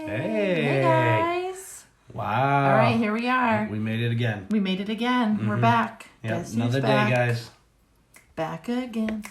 Hey guys. Wow. All right, here we are. We made it again. We're back. Yeah, Guess another who's day, back? guys. Back again.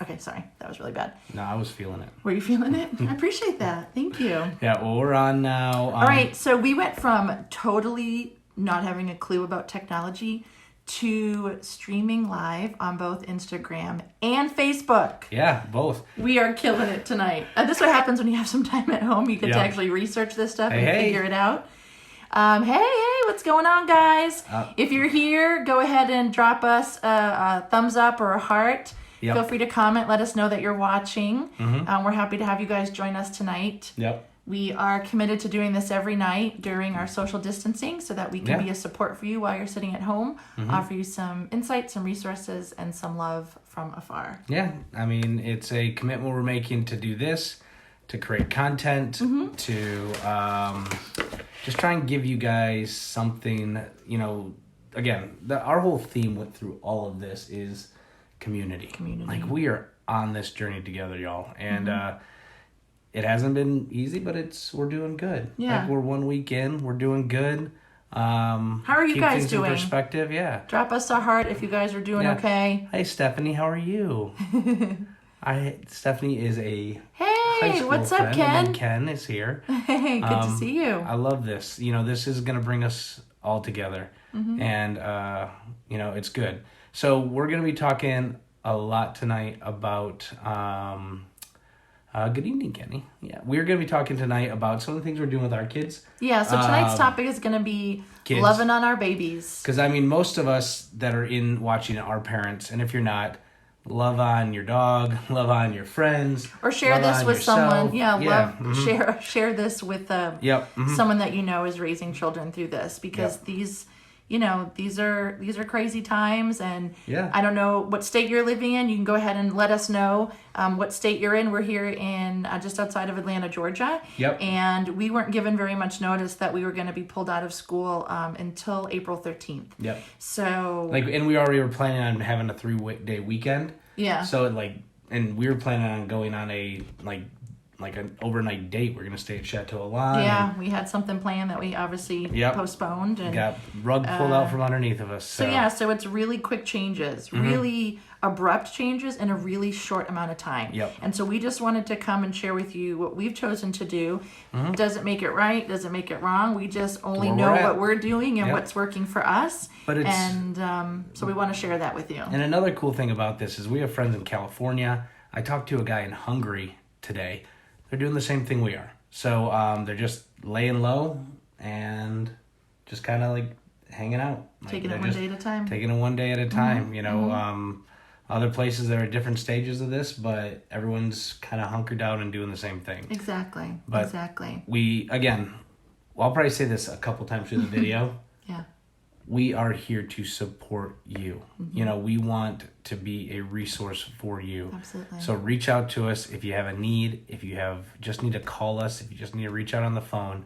Okay, sorry. That was really bad. No, I was feeling it. Were you feeling it? I appreciate that. Thank you. Yeah, well, we're on now. All right, so we went from totally not having a clue about technology to streaming live on both Instagram and Facebook. Yeah, both. We are killing it tonight. This is what happens when you have some time at home. You get to Yeah. actually research this stuff and Hey. figure it out. Hey, what's going on, guys? If you're here, go ahead and drop us a thumbs up or a heart. Yep. Feel free to comment. Let us know that you're watching. We're happy to have you guys join us tonight. Yep. We are committed to doing this every night during our social distancing so that we can Yeah. be a support for you while you're sitting at home, offer you some insights, some resources, and some love from afar. Yeah, I mean, it's a commitment we're making to do this, to create content, to just try and give you guys something, again, our whole theme went through all of this is community. Like, we are on this journey together, y'all. And it hasn't been easy, but we're doing good. Yeah. Like, we're 1 week in, we're doing good. How are you guys doing? In perspective, yeah. Drop us a heart if you guys are doing Yeah. okay. Hey, Stephanie, how are you? Stephanie is a high Hey, school what's up, friend, Ken? and then Ken is here. Hey, good to see you. I love this. This is going to bring us all together. And, it's good. So we're going to be talking a lot tonight about... good evening, Kenny. Yeah, we're going to be talking tonight about some of the things we're doing with our kids. Yeah, so tonight's topic is going to be kids. loving on our babies. Because, most of us that are watching are parents. And if you're not, love on your dog, love on your friends. Or share love this on with yourself. someone. Yeah, Yeah. share this with Yep. someone that you know is raising children through this, because these are crazy times, and Yeah. I don't know what state you're living in. You can go ahead and let us know what state you're in. We're here in just outside of Atlanta, Georgia. Yep. And we weren't given very much notice that we were going to be pulled out of school until April 13th. Yep. So And we already were planning on having a 3-day weekend. yeah. So and we were planning on going on a an overnight date. We're gonna stay at Chateau Elan. Yeah, we had something planned that we obviously postponed, and Got rug pulled out from underneath of us. So it's really quick changes, really abrupt changes in a really short amount of time. Yep. And so we just wanted to come and share with you what we've chosen to do. Doesn't make it right, doesn't make it wrong. We just only Where know we're at. what we're doing and Yep. what's working for us. But it's so we want to share that with you. and another cool thing about this is we have friends in California. I talked to a guy in Hungary today. They're doing the same thing we are. So they're just laying low and just kind of hanging out. Taking it they're one just day at a time. Taking it one day at a time. Other places that are at different stages of this, but everyone's kind of hunkered down and doing the same thing. Exactly. But exactly. I'll probably say this a couple times through the video. Yeah. We are here to support you. We want to be a resource for you. Absolutely. So reach out to us if you have a need, if you just need to call us, if you just need to reach out on the phone.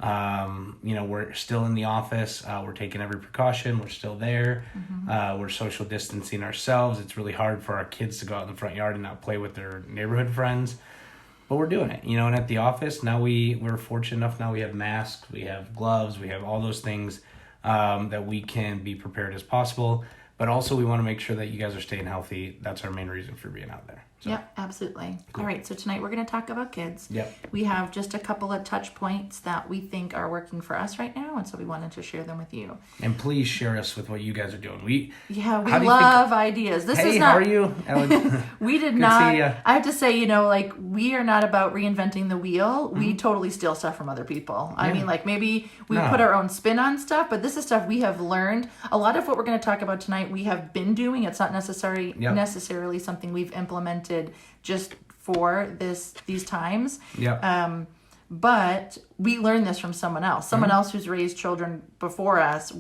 We're still in the office. We're taking every precaution. We're still there. We're social distancing ourselves. It's really hard for our kids to go out in the front yard and not play with their neighborhood friends. But we're doing it, and at the office, now we're fortunate enough, now we have masks, we have gloves, we have all those things that we can be prepared as possible. But also we want to make sure that you guys are staying healthy. That's our main reason for being out there. So. Yep, absolutely. Cool. All right, so tonight we're going to talk about kids. Yep. We have just a couple of touch points that we think are working for us right now, and so we wanted to share them with you. And please share us with what you guys are doing. We love ideas. This is not. How are you? We did Good not. see ya. I have to say, we are not about reinventing the wheel. We totally steal stuff from other people. I mean, maybe we put our own spin on stuff, but this is stuff we have learned. A lot of what we're going to talk about tonight, we have been doing. It's not necessarily something we've implemented just for these times. Yep. But we learned this from someone else. Someone else who's raised children before us.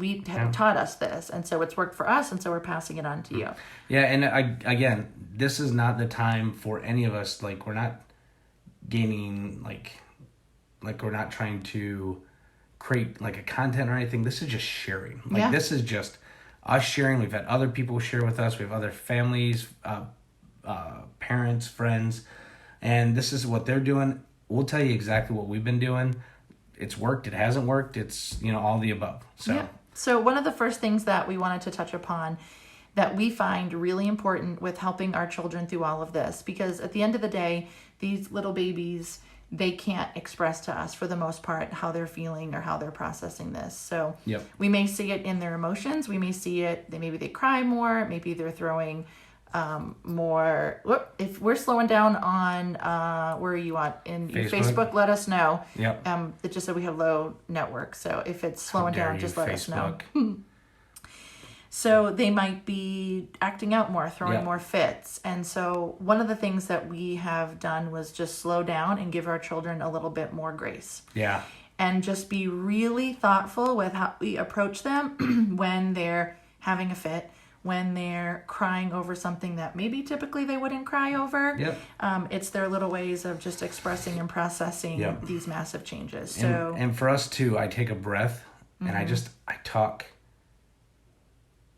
Taught us this, and so it's worked for us, and so we're passing it on to you. Yeah, and again, this is not the time for any of us. We're not gaining we're not trying to create a content or anything. This is just sharing. This is just us sharing. We've had other people share with us. We have other families, parents, friends, and this is what they're doing. we'll tell you exactly what we've been doing. It's worked. It hasn't worked. It's, all the above. So, yeah. So one of the first things that we wanted to touch upon that we find really important with helping our children through all of this, because at the end of the day, these little babies, they can't express to us for the most part how they're feeling or how they're processing this. So Yep. we may see it in their emotions. We may see it, maybe they cry more, maybe they're throwing more. If we're slowing down on, where are you on? In Facebook, let us know. Yep. It just said we have low network. So if it's slowing down, just let us know. So they might be acting out more, throwing more fits. And so one of the things that we have done was just slow down and give our children a little bit more grace. Yeah. And just be really thoughtful with how we approach them when they're having a fit, when they're crying over something that maybe typically they wouldn't cry over. Yep. It's their little ways of just expressing and processing these massive changes. So And for us too, I take a breath and I talk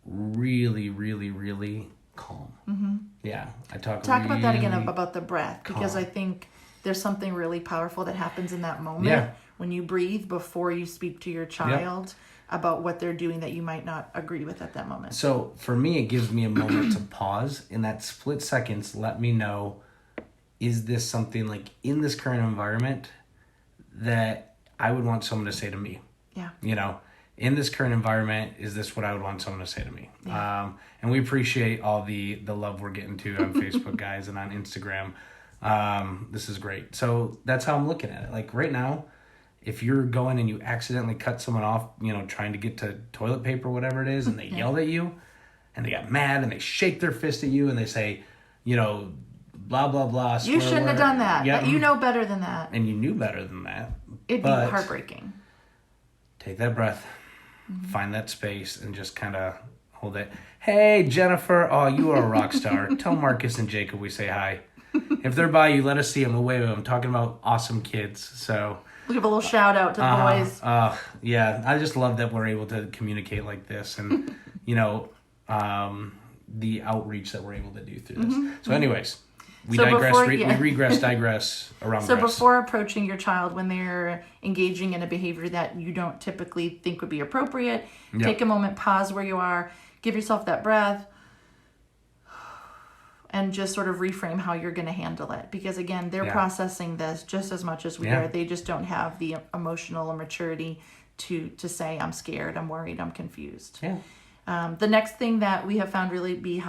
really, really, really calm. Mm-hmm. Yeah, I talk about that again, about the breath, because calm. I think there's something really powerful that happens in that moment when you breathe before you speak to your child about what they're doing that you might not agree with at that moment. So for me, it gives me a moment to pause in that split seconds. Let me know, is this something like in this current environment that I would want someone to say to me? Yeah. In this current environment, is this what I would want someone to say to me? Yeah. And we appreciate all the love we're getting to on Facebook, guys, and on Instagram. This is great. So that's how I'm looking at it. Like right now, if you're going and you accidentally cut someone off, trying to get to toilet paper, whatever it is, and they yelled at you, and they got mad, and they shake their fist at you, and they say, blah, blah, blah. You shouldn't have done that. Yeah. You know better than that. And you knew better than that. It'd be heartbreaking. Take that breath. Find that space and just kind of hold it. Hey, Jennifer. Oh, you are a rock star. Tell Marcus and Jacob we say hi. If they're by you, let us see them. We'll wave at them. I'm talking about awesome kids. So we'll give a little shout out to the boys. Yeah, I just love that we're able to communicate like this and, the outreach that we're able to do through this. So anyways, we digress around So grace. before approaching your child when they're engaging in a behavior that you don't typically think would be appropriate, take a moment, pause where you are, give yourself that breath, and just sort of reframe how you're going to handle it. Because again, they're processing this just as much as we are. They just don't have the emotional maturity to say, I'm scared, I'm worried, I'm confused. Yeah. The next thing that we have found really be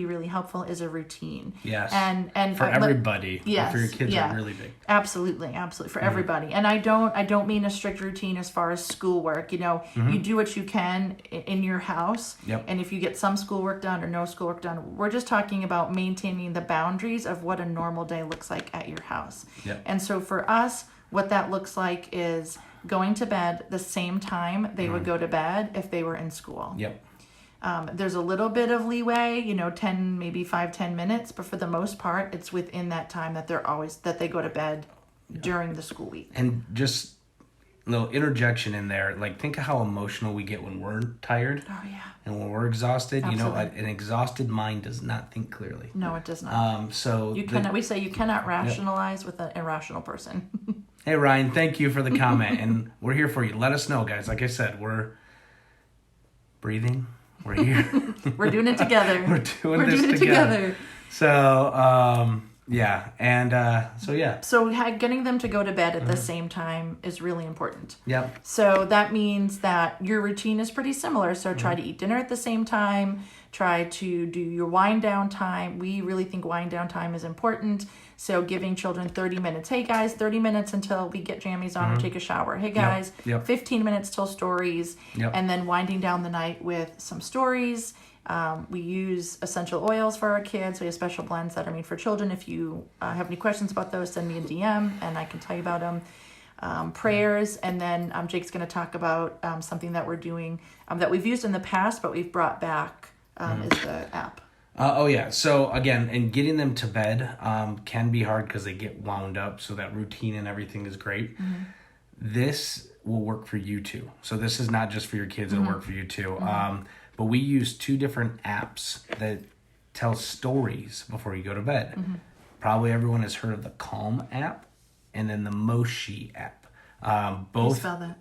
really helpful is a routine. Yes. And for everybody. Yes. For your kids are really big. Absolutely for everybody. And I don't mean a strict routine as far as schoolwork. You do what you can in your house. Yep. And if you get some schoolwork done or no schoolwork done, we're just talking about maintaining the boundaries of what a normal day looks like at your house. Yep. And so for us, what that looks like is going to bed the same time they would go to bed if they were in school. Yep. There's a little bit of leeway, 10 minutes, but for the most part, it's within that time that they go to bed during the school week. And just a little interjection in there, like think of how emotional we get when we're tired. Oh yeah. And when we're exhausted, Absolutely. An exhausted mind does not think clearly. No, it does not. We say you cannot rationalize with an irrational person. Hey Ryan, thank you for the comment, and we're here for you. Let us know, guys. Like I said, we're breathing. We're here. We're doing it together. We're doing this together. So, So getting them to go to bed at the same time is really important. Yep. So that means that your routine is pretty similar. So try to eat dinner at the same time. Try to do your wind down time. We really think wind down time is important. So giving children 30 minutes. Hey guys, 30 minutes until we get jammies on or take a shower. Hey guys, 15 minutes till stories. Yep. And then winding down the night with some stories. We use essential oils for our kids. We have special blends that are made for children. If you have any questions about those, send me a DM and I can tell you about them. Prayers, and then Jake's going to talk about something that we're doing that we've used in the past, but we've brought back is the app. So again, and getting them to bed can be hard because they get wound up. So that routine and everything is great. Mm-hmm. This will work for you too. So this is not just for your kids; it'll work for you too. Mm-hmm. But we use 2 different apps that tell stories before you go to bed. Mm-hmm. Probably everyone has heard of the Calm app and then the Moshi app. Both Moshi.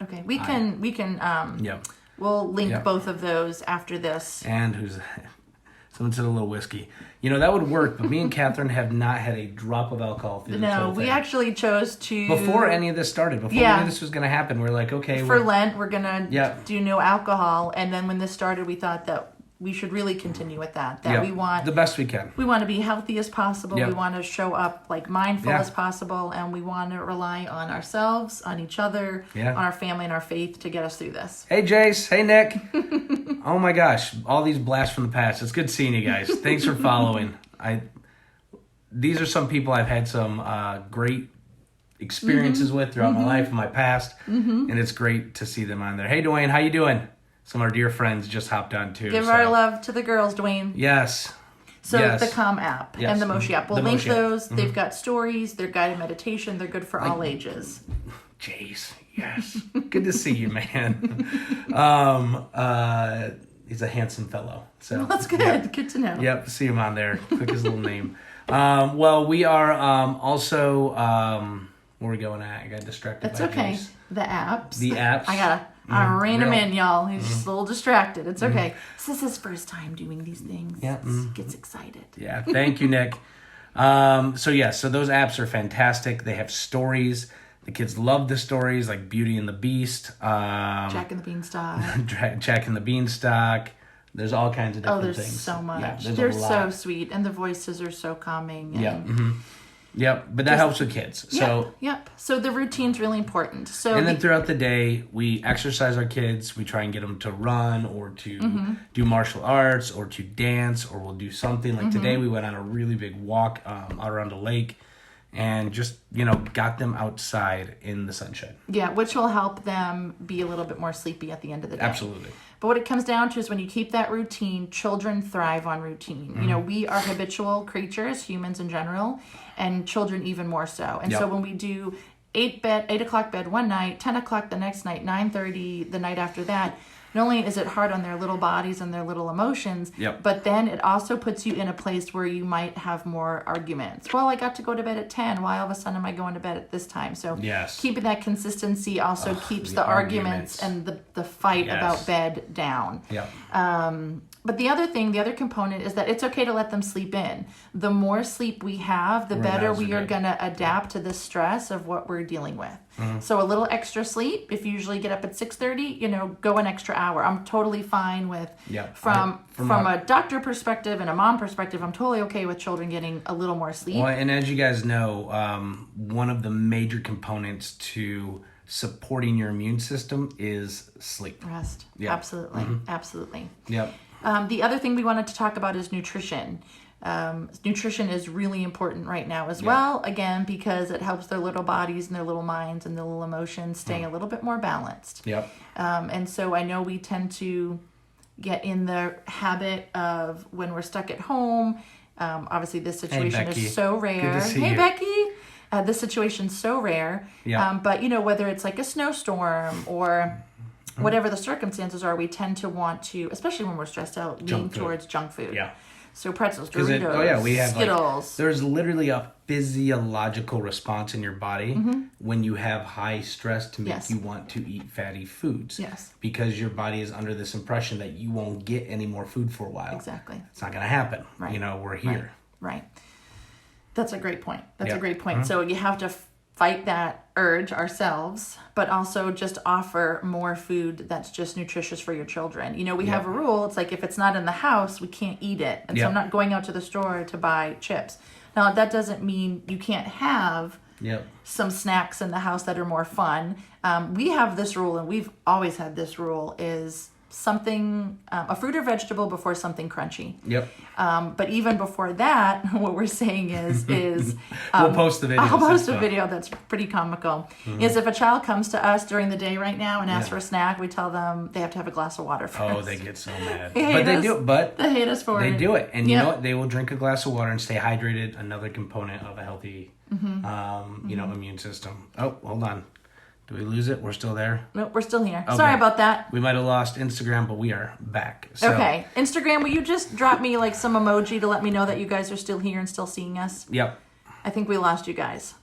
Okay, we can Yep. we'll link both of those after this. And someone said a little whiskey. That would work, but me and Catherine have not had a drop of alcohol through this whole thing. We actually chose to... Before any of this started, before any of this was going to happen, we're like, okay... For Lent, we're going to do no alcohol, and then when this started, we thought that we should really continue with that. We want... the best we can. We want to be healthy as possible. We want to show up mindful as possible, and we want to rely on ourselves, on each other, on our family and our faith to get us through this. Hey, Jace. Hey, Nick. Oh, my gosh. All these blasts from the past. It's good seeing you guys. Thanks for following. These are some people I've had some great experiences with throughout my life and my past, and it's great to see them on there. Hey, Dwayne. How you doing? Some of our dear friends just hopped on too. Give our love to the girls, Dwayne. Yes. So the Calm app and the Moshi app. We'll link those. Mm-hmm. They've got stories. They're guided meditation. They're good for all ages. Jace, yes. Good to see you, man. He's a handsome fellow. So well, that's good. Yeah. Good to know. Yep, see him on there. Click his little name. Well, we are also... where are we going at? I got distracted. It's okay. Jace. The apps. The apps. I rein him in, y'all. He's just a little distracted. It's okay. This is his first time doing these things. Yeah. Gets excited. Yeah. Thank you, Nick. So those apps are fantastic. They have stories. The kids love the stories, like Beauty and the Beast. Jack and the Beanstalk. Jack and the Beanstalk. There's all kinds of different things. There's so much. Yeah, they're so sweet, and the voices are so calming. And Yep, but that helps with kids. Yep. So the routine's really important. And then throughout the day, we exercise our kids. We try and get them to run or to do martial arts or to dance, or we'll do something. Like today, we went on a really big walk out around a lake and just, got them outside in the sunshine. Yeah, which will help them be a little bit more sleepy at the end of the day. Absolutely. But what it comes down to is when you keep that routine, children thrive on routine. We are habitual creatures, humans in general, and children even more so. And so when we do 8 o'clock bed one night, 10 o'clock the next night, 9:30 the night after that, not only is it hard on their little bodies and their little emotions, but then it also puts you in a place where you might have more arguments. Well, I got to go to bed at 10. Why all of a sudden am I going to bed at this time? So keeping that consistency also keeps the arguments and the fight about bed down. But the other component is that it's okay to let them sleep in. The more sleep we have, the better we are going to adapt to the stress of what we're dealing with. So a little extra sleep, if you usually get up at 6:30, go an extra hour. I'm totally fine with, from a doctor perspective and a mom perspective, I'm totally okay with children getting a little more sleep. Well, and as you guys know, one of the major components to supporting your immune system is sleep. Rest. Absolutely. Absolutely. Yep. The other thing we wanted to talk about is nutrition. Nutrition is really important right now as well, again, because it helps their little bodies and their little minds and their little emotions stay a little bit more balanced. And so I know we tend to get in the habit of when we're stuck at home. Obviously, this situation is so rare. Good to see you. Becky. This situation's so rare. But, whether it's like a snowstorm or whatever the circumstances are, we tend to want to, especially when we're stressed out, lean towards junk food. So pretzels, Doritos, we have Skittles. There's literally a physiological response in your body when you have high stress to make you want to eat fatty foods. Because your body is under this impression that you won't get any more food for a while. Exactly. It's not going to happen. We're here. Right. That's a great point. A great point. So you have to fight that urge ourselves, but also just offer more food that's just nutritious for your children. We have a rule. It's like if it's not in the house, we can't eat it. And so I'm not going out to the store to buy chips. Now, that doesn't mean you can't have some snacks in the house that are more fun. We have this rule, and we've always had this rule, is something, a fruit or vegetable before something crunchy. But even before that, what we're saying is we'll post the video. I'll post a video that's pretty comical. Is if a child comes to us during the day right now and asks for a snack, we tell them they have to have a glass of water first. Oh, they get so mad. They do it. But they hate us for it. They do it, and you know what? They will drink a glass of water and stay hydrated. Another component of a healthy, immune system. Oh, hold on. Do we lose it? We're still there? Nope, we're still here. Okay. Sorry about that. We might have lost Instagram, but we are back. So. Okay. Instagram, will you just drop me some emoji to let me know that you guys are still here and still seeing us? Yep. I think we lost you guys.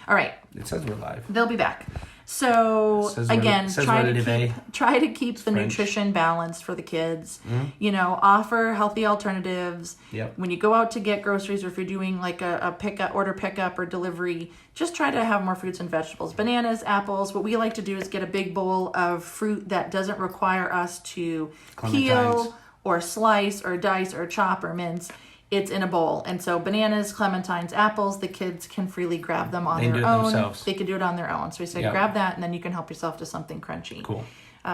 All right. It says we're live. They'll be back. So again, try to keep the French. nutrition balanced for the kids. You know, offer healthy alternatives. Yep. When you go out to get groceries, or if you're doing like a pickup or delivery, just try to have more fruits and vegetables, bananas, apples. What we like to do is get a big bowl of fruit that doesn't require us to peel or slice or dice or chop or mince. It's in a bowl. And so bananas, clementines, apples, the kids can freely grab them on their own. Themselves. They can do it on their own. So we say, grab that, and then you can help yourself to something crunchy. Cool.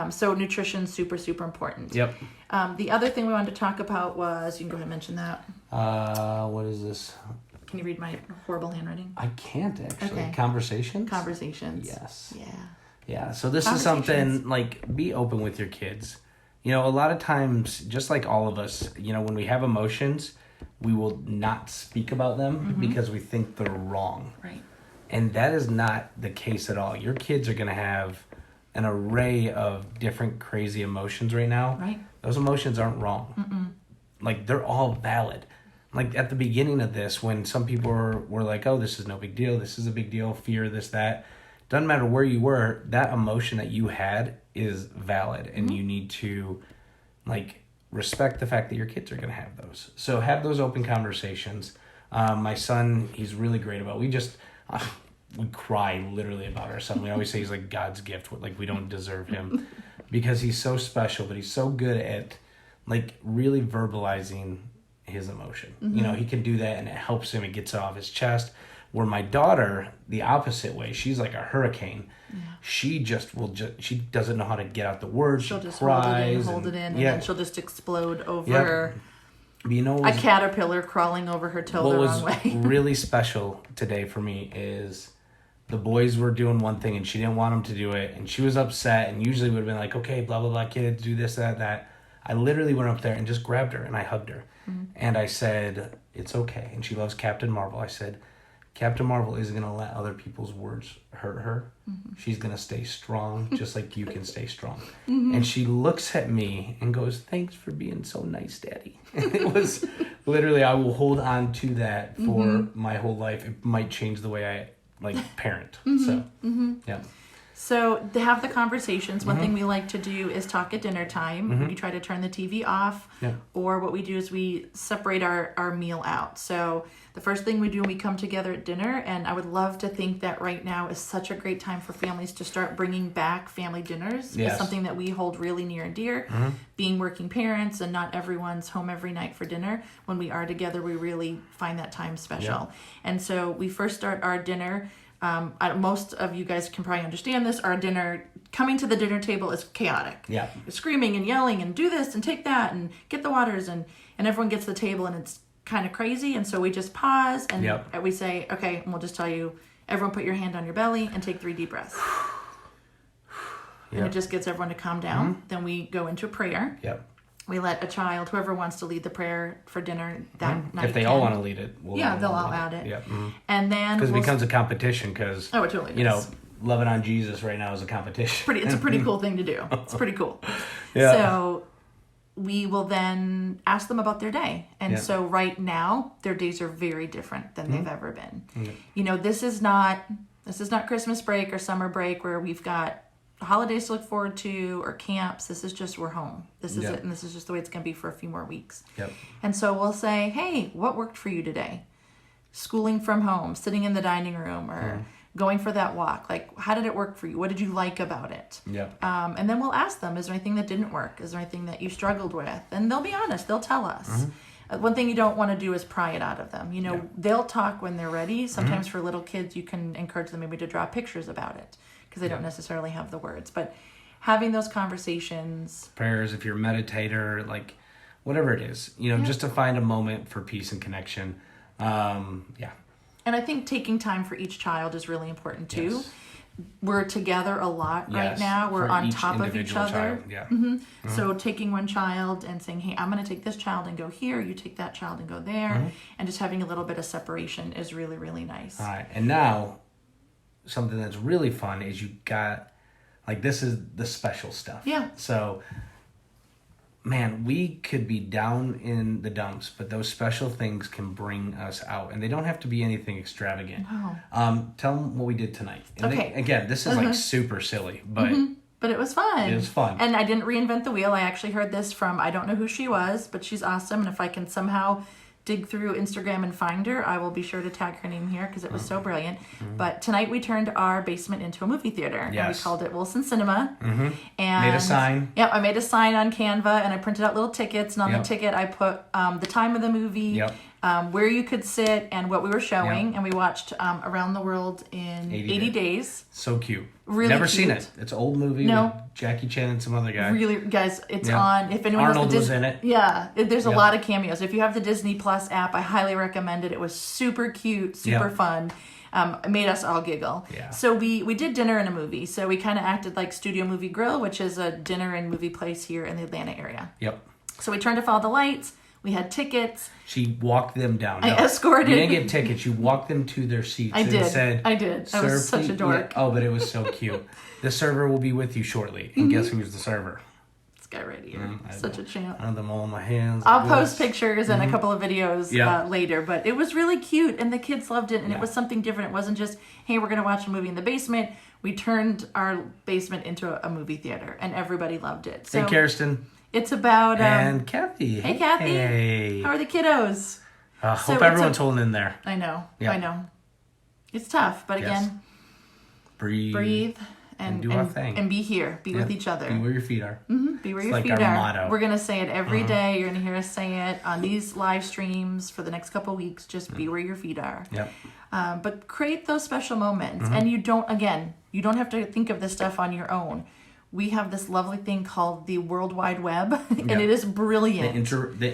So nutrition's super, super important. Yep. The other thing we wanted to talk about was, you can go ahead and mention that. What is this? Can you read my horrible handwriting? I can't actually. Okay. Conversations? Conversations. Yes. Yeah. Yeah. So this is something, like, be open with your kids. You know, a lot of times, just like all of us, you know, when we have emotions, we will not speak about them because we think they're wrong. Right. And that is not the case at all. Your kids are going to have an array of different crazy emotions right now. Right. Those emotions aren't wrong. Like, they're all valid. Like, at the beginning of this, when some people were like, oh, this is no big deal, this is a big deal, fear, this, that. Doesn't matter where you were, that emotion that you had is valid. And you need to, like, respect the fact that your kids are going to have those. So have those open conversations. My son, he's really great about it. We cry literally about our son. We always say he's like God's gift. Like, we don't deserve him because he's so special, but he's so good at, like, really verbalizing his emotion. You know, he can do that and it helps him. It gets it off his chest. Where my daughter, the opposite way, she's like a hurricane. Yeah. She she doesn't know how to get out the words. She'll just cries hold it in, and then she'll just explode over But you know a caterpillar crawling over her toe the wrong way. What was really special today for me is the boys were doing one thing and she didn't want them to do it, and she was upset, and usually would have been like, okay, blah, blah, blah, kids, do this, that. I literally went up there and just grabbed her and I hugged her. And I said, it's okay. And she loves Captain Marvel. I said, Captain Marvel isn't going to let other people's words hurt her. She's going to stay strong, just like you can stay strong. And she looks at me and goes, thanks for being so nice, Daddy. And it was literally, I will hold on to that for my whole life. It might change the way I, like, parent. So, yeah. So to have the conversations, one thing we like to do is talk at dinner time. We try to turn the TV off, or what we do is we separate our meal out. So the first thing we do when we come together at dinner, and I would love to think that right now is such a great time for families to start bringing back family dinners. It's something that we hold really near and dear. Being working parents and not everyone's home every night for dinner, when we are together, we really find that time special. And so we first start our dinner. Most of you guys can probably understand this. Our dinner, coming to the dinner table is chaotic. Yeah. Screaming and yelling and do this and take that and get the waters, and everyone gets to the table and it's kind of crazy. And so we just pause and we say, okay, and we'll just tell you, everyone put your hand on your belly and take 3 deep breaths. And it just gets everyone to calm down. Then we go into prayer. We let a child, whoever wants to lead the prayer for dinner that night. If they all want to lead it, they'll all add it. And then because it becomes a competition. Because it totally is. You know, loving on Jesus right now is a competition. It's a pretty cool thing to do. It's pretty cool. So we will then ask them about their day. And so right now, their days are very different than they've ever been. You know, this is not Christmas break or summer break where we've got holidays to look forward to or camps. This is just, we're home. This is it, and this is just the way it's going to be for a few more weeks. And so we'll say, hey, what worked for you today? Schooling from home, sitting in the dining room, or going for that walk. Like, how did it work for you? What did you like about it? And then we'll ask them, is there anything that didn't work? Is there anything that you struggled with? And they'll be honest. They'll tell us. One thing you don't want to do is pry it out of them. You know, they'll talk when they're ready. Sometimes for little kids, you can encourage them maybe to draw pictures about it, because they don't necessarily have the words. But having those conversations. Prayers, if you're a meditator, like whatever it is, you know, just to find a moment for peace and connection. And I think taking time for each child is really important too. We're together a lot right now. We're on top of each other. So taking one child and saying, hey, I'm going to take this child and go here. You take that child and go there. And just having a little bit of separation is really, really nice. All right. And now, something that's really fun is you got, like, this is the special stuff. So man, we could be down in the dumps, but those special things can bring us out, and they don't have to be anything extravagant. No. Tell them what we did tonight. And Okay. Again, this is like super silly, but But it was fun. it was fun. And I didn't reinvent the wheel. I actually heard this from, I don't know who she was, but she's awesome. And if I can somehow dig through Instagram and find her, I will be sure to tag her name here because it was so brilliant. But tonight we turned our basement into a movie theater. And we Yes. called it Wilson Cinema. And Made a sign. Yep, I made a sign on Canva and I printed out little tickets. And on Yep. the ticket, I put the time of the movie, Yep. where you could sit, and what we were showing. Yep. And we watched Around the World in 80 days. So cute. Really Never cute. seen it. It's an old movie No. with Jackie Chan and some other guy. Really, guys, it's Yeah. on. If anyone Arnold has the was in it. Yeah, there's a Yeah. lot of cameos. If you have the Disney Plus app, I highly recommend it. It was super cute, super Yeah. fun. It made us all giggle. Yeah. So we did dinner and a movie. So we kind of acted like Studio Movie Grill, which is a dinner and movie place here in the Atlanta area. Yep. So we turned off all the lights. We had tickets. She walked them down. I escorted- You didn't get tickets. You walked them to their seats. I and did. Said, I did. I "Sir, was such a please-" dork. Yeah. Oh, but it was so cute. The server will be with you shortly. And guess who's the server? This guy right here, I such a champ. I have them all in my hands. I'll like post this. pictures and a couple of videos Yeah. later, but it was really cute and the kids loved it and Yeah. it was something different. It wasn't just, hey, we're going to watch a movie in the basement. We turned our basement into a movie theater and everybody loved it. So Hey, Kirsten. it's about, And Kathy. hey, Kathy. Hey. How are the kiddos? So Hope it's everyone's holding in there. I know, Yeah. I know. It's tough, but Yes. again, breathe and do our thing. and be here, be with each other. Be where your feet are. Be where your like feet our are. motto. We're gonna say it every day. You're gonna hear us say it on these live streams for the next couple weeks. Just be where your feet are. Yep. But create those special moments, and you don't have to think of this stuff on your own. We have this lovely thing called the World Wide Web, and Yeah. it is brilliant. The interwebs. The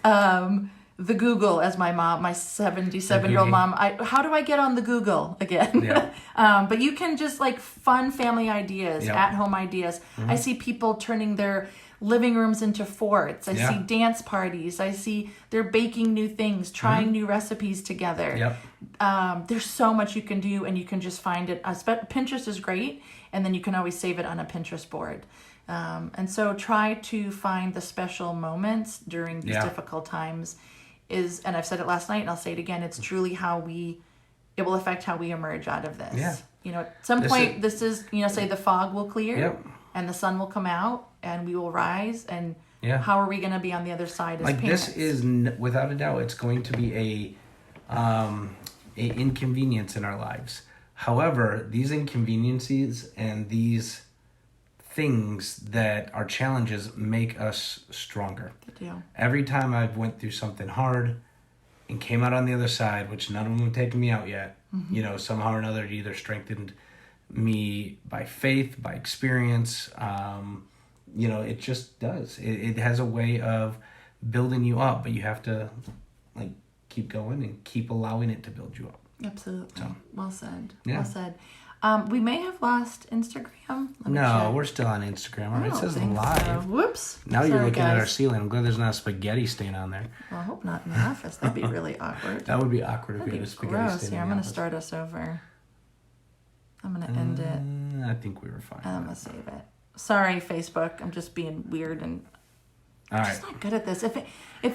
interwebs. The Google, as my 77-year-old mom, how do I get on the Google again? Yeah. But you can just like fun family ideas, Yep. at-home ideas. I see people turning their living rooms into forts. I Yeah. see dance parties. I see they're baking new things, trying new recipes together. Yep. There's so much you can do, and you can just find it. Pinterest is great, and then you can always save it on a Pinterest board. And so try to find the special moments during these Yeah. difficult times. And I've said it last night, and I'll say it again. It's truly it will affect how we emerge out of this. Yeah. At some point, this is say the fog will clear, Yep. and the sun will come out, and we will rise. And Yeah. how are we going to be on the other side as Like parents? this is without a doubt, it's going to be a inconvenience in our lives. However, these inconveniences and these things that are challenges make us stronger. They do. Every time I've went through something hard and came out on the other side, which none of them have taken me out yet, somehow or another, it either strengthened me by faith, by experience. It just does. It has a way of building you up, but you have to keep going and keep allowing it to build you up. Absolutely. Well said. Yeah. Well said. We may have lost Instagram. Let me No, check. we're still on Instagram. All right, I it don't says think live. so. Whoops. Now you're Sorry, looking at our guys. ceiling. I'm glad there's not a spaghetti stain on there. Well, I hope not in the office. That'd be really awkward. That would be awkward if That'd you be had a spaghetti gross. stain Here, in I'm the going to office. start us over. I'm going to end it. I think we were fine. And I'm going to save it. Sorry, Facebook. I'm just being weird and All right. just not good at this. If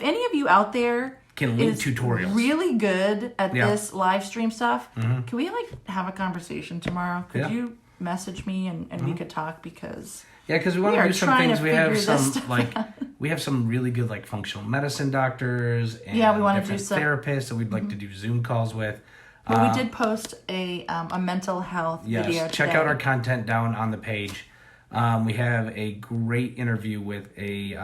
any of you out there Can link is tutorials. really good at Yeah. this live stream stuff, can we have a conversation tomorrow? Could Yeah. you message me and we could talk because Yeah, because we want We to are do some trying things. to We have figure this some stuff we have some really good functional medicine doctors and Yeah, we wanna do different some- therapists that we'd like to do Zoom calls with. well, we did post a mental health Yes, video check today. out our content down on the page. We have a great interview with a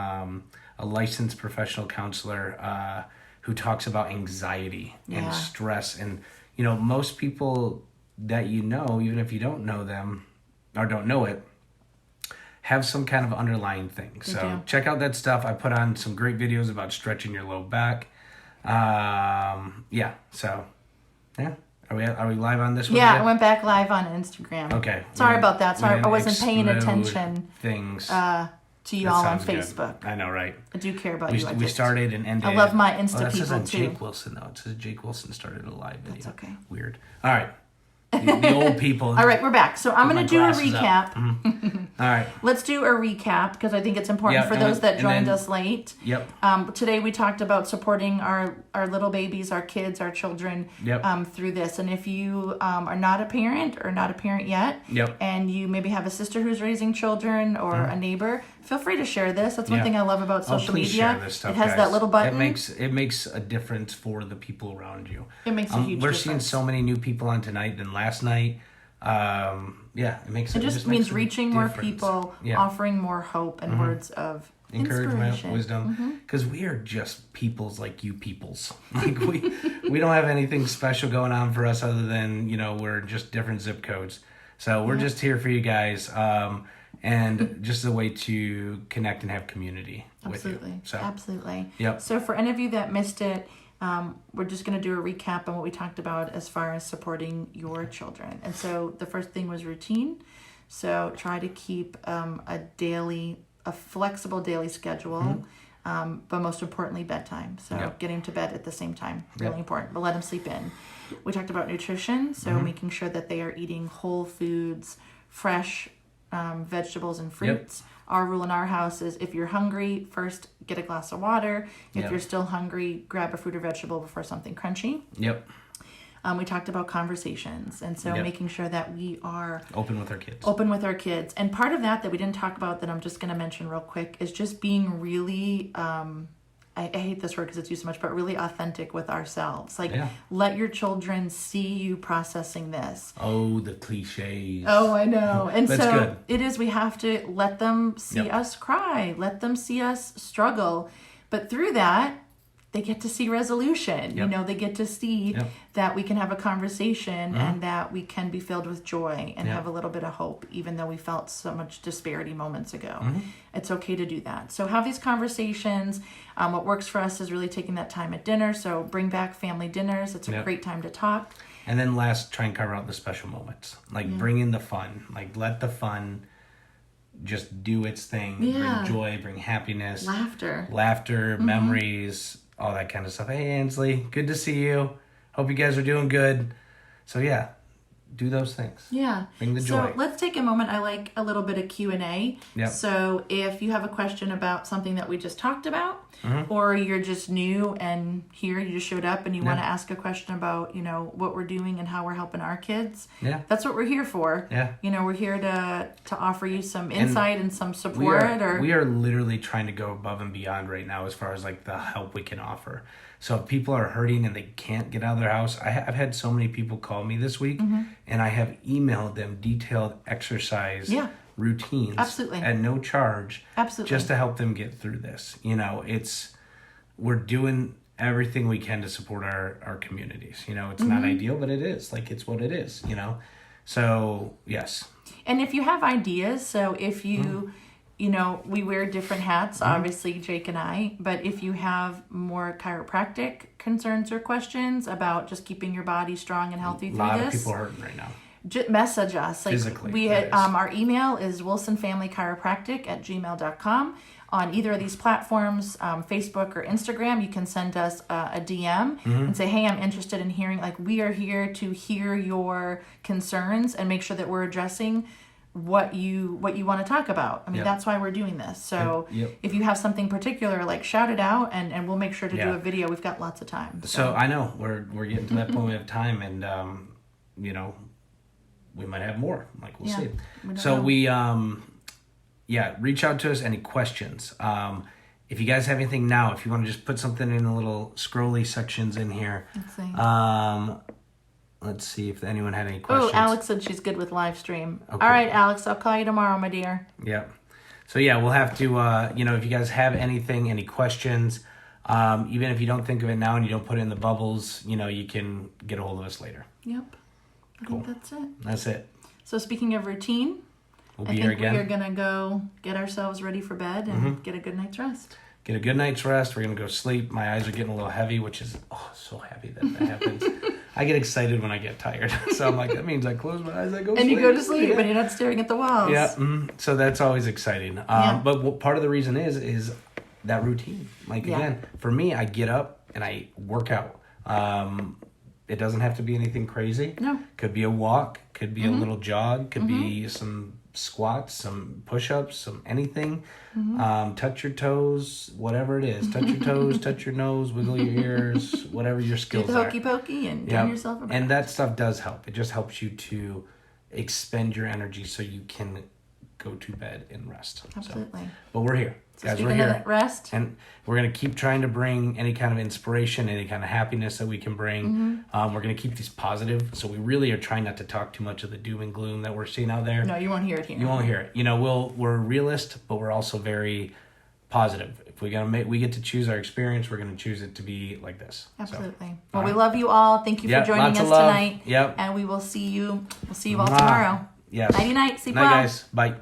licensed professional counselor who talks about anxiety Yeah. and stress. And, most people that even if you don't know them or don't know it, have some kind of underlying thing. So do. check out that stuff. I put on some great videos about stretching your low back. Are we live on this one? Yeah, yet? I went back live on Instagram. Okay. Sorry We about that. Sorry, I didn't wasn't paying explode attention Things. to That y'all on sounds good. Facebook. I know, right? I do care about We, you. we started and ended. I love my Insta that says people on too. Jake Wilson though. It says Jake Wilson started a live video. That's okay. Weird. All right. The old people. All right, we're back. So I'm going to do a Glasses up. recap. Mm-hmm. All right. Let's do a recap because I think it's important for those that joined us late. Yep. Today we talked about supporting our little babies, our kids, our children through this. And if you are not a parent or not a parent yet, and you maybe have a sister who's raising children or a neighbor, feel free to share this. That's one thing I love about social media. Share this stuff, it has guys. that little button. It makes a difference for the people around you. It makes a huge difference. We're seeing so many new people on tonight than last night. It makes it just means reaching more people, offering more hope and words of encouragement, wisdom, because we are just peoples like you peoples. Like we don't have anything special going on for us other than we're just different zip codes. So we're just here for you guys, and just a way to connect and have community with you. So Absolutely. Yep. So for any of you that missed it, we're just going to do a recap on what we talked about as far as supporting your children. And so the first thing was routine. So try to keep a flexible daily schedule, but most importantly, bedtime. So getting to bed at the same time, really important, but let them sleep in. We talked about nutrition, so making sure that they are eating whole foods, fresh vegetables and fruits. Our rule in our house is if you're hungry, first get a glass of water. If you're still hungry, grab a fruit or vegetable before something crunchy. We talked about conversations, and so making sure that we are open with our kids. And part of that we didn't talk about that I'm just going to mention real quick is just being really, I hate this word because it's used so much, but really authentic with ourselves. Like, let your children see you processing this. Oh, the cliches. Oh, I know. And That's so good. it is, we have to let them see us cry, let them see us struggle. But through that, they get to see resolution. They get to see that we can have a conversation and that we can be filled with joy and have a little bit of hope, even though we felt so much disparity moments ago. It's okay to do that. So have these conversations. What works for us is really taking that time at dinner. So bring back family dinners. It's a great time to talk. And then last, try and carve out the special moments. Like bring in the fun. Like let the fun just do its thing. Bring joy, bring happiness. Laughter, memories, all that kind of stuff. Hey, Ansley, good to see you. Hope you guys are doing good. So do those things. Bring the joy. So let's take a moment. I like a little bit of Q&A. So if you have a question about something that we just talked about, or you're just new and here you just showed up and you want to ask a question about, what we're doing and how we're helping our kids. That's what we're here for. We're here to offer you some insight and some support. We are literally trying to go above and beyond right now as far as like the help we can offer. So if people are hurting and they can't get out of their house, I've had so many people call me this week, and I have emailed them detailed exercise routines at no charge, just to help them get through this. We're doing everything we can to support our communities. It's not ideal, but it is. Like, it's what it is. So yes. And if you have ideas, so if you. We wear different hats, obviously, Jake and I, but if you have more chiropractic concerns or questions about just keeping your body strong and healthy through this. A lot of people are hurting right now. Message us. Physically. We had, our email is wilsonfamilychiropractic@gmail.com. On either of these platforms, Facebook or Instagram, you can send us a DM and say, hey, I'm interested in hearing, we are here to hear your concerns and make sure that we're addressing what you want to talk about. I mean, that's why we're doing this. So if you have something particular, shout it out and we'll make sure to do a video. We've got lots of time. So I know we're getting to that point. We have time, and we might have more. We'll see. So we reach out to us. Any questions? If you guys have anything now, if you want to just put something in the little scrolly sections in here. Let's see. Let's see if anyone had any questions. Oh, Alex said she's good with live stream. Okay. All right, Alex, I'll call you tomorrow, my dear. So we'll have to, if you guys have anything, any questions, even if you don't think of it now and you don't put it in the bubbles, you can get a hold of us later. I think that's it. That's it. So speaking of routine, we'll be here again. We're going to go get ourselves ready for bed and get a good night's rest. Get a good night's rest. We're going to go sleep. My eyes are getting a little heavy, which is, so happy that happens. I get excited when I get tired. So I'm like, that means I close my eyes, I go to sleep. And you go to sleep and you're not staring at the walls. So that's always exciting. But part of the reason is that routine. Again, for me, I get up and I work out. It doesn't have to be anything crazy. No. Could be a walk, could be a little jog, could be some squats, some push-ups, some anything. Touch your toes, whatever it is. Touch your toes, touch your nose, wiggle your ears, whatever your skills Do the are. hokey pokey and turn yourself around. And that stuff does help. It just helps you to expend your energy so you can go to bed and rest. Absolutely. So, but we're here. So Guys, we're speaking of here. that rest. And we're going to keep trying to bring any kind of inspiration, any kind of happiness that we can bring. We're going to keep these positive. So we really are trying not to talk too much of the doom and gloom that we're seeing out there. No, you won't hear it here. You won't hear it. You know, we're a realist, but we're also very positive. If we get to choose our experience, we're going to choose it to be like this. Absolutely. So, Well, we love you all. Thank you for joining lots us of love. tonight. Yep. And we will see you. We'll see you all tomorrow. Yes. Nighty night. Sleep Night, well. guys. Bye.